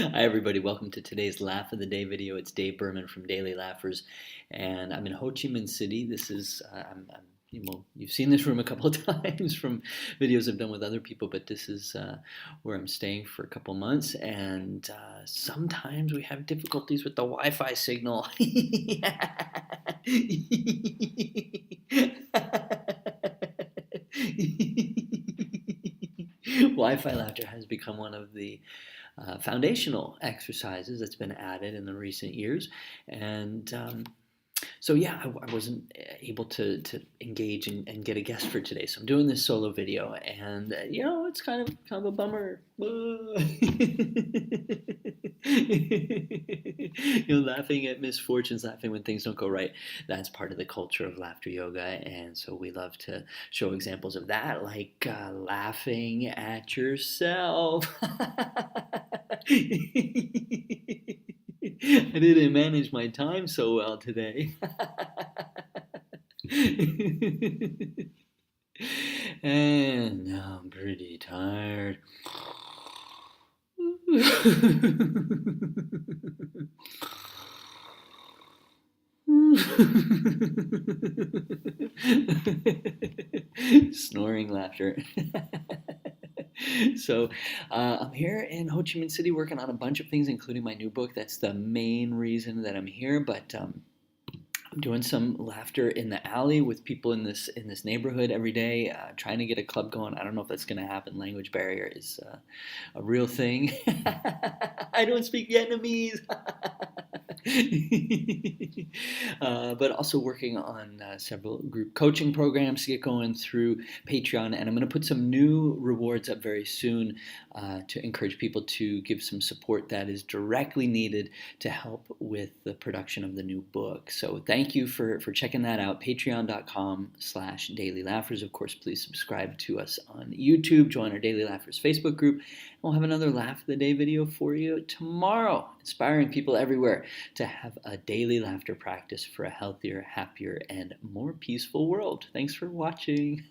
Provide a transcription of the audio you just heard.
Hi, everybody. Welcome to today's Laugh of the Day video. It's Dave Berman from Daily Laughers, and I'm in Ho Chi Minh City. This is, you've seen this room a couple of times from videos I've done with other people, but this is where I'm staying for a couple months, and sometimes we have difficulties with the Wi-Fi signal. Wi-Fi laughter has become one of the foundational exercises that's been added in the recent years. And so, yeah, I wasn't able to engage and get a guest for today. So I'm doing this solo video, and it's kind of a bummer. Laughing at misfortunes, laughing when things don't go right. That's part of the culture of laughter yoga, and so we love to show examples of that, like laughing at yourself. I didn't manage my time so well today. And now I'm pretty tired. Snoring laughter. So I'm here in Ho Chi Minh City working on a bunch of things, including my new book. That's the main reason that I'm here. But I'm doing some laughter in the alley with people in this neighborhood every day, trying to get a club going. I don't know if that's going to happen. Language barrier is a real thing. I don't speak Vietnamese. But also working on several group coaching programs to get going through Patreon, and I'm going to put some new rewards up very soon to encourage people to give some support that is directly needed to help with the production of the new book. So thank you for checking that out. Patreon.com/Daily Laughers. Of course, please subscribe to us on YouTube. Join our Daily Laughers Facebook group. We'll have another Laugh of the Day video for you tomorrow, inspiring people everywhere to have a daily laughter practice for a healthier, happier, and more peaceful world. Thanks for watching.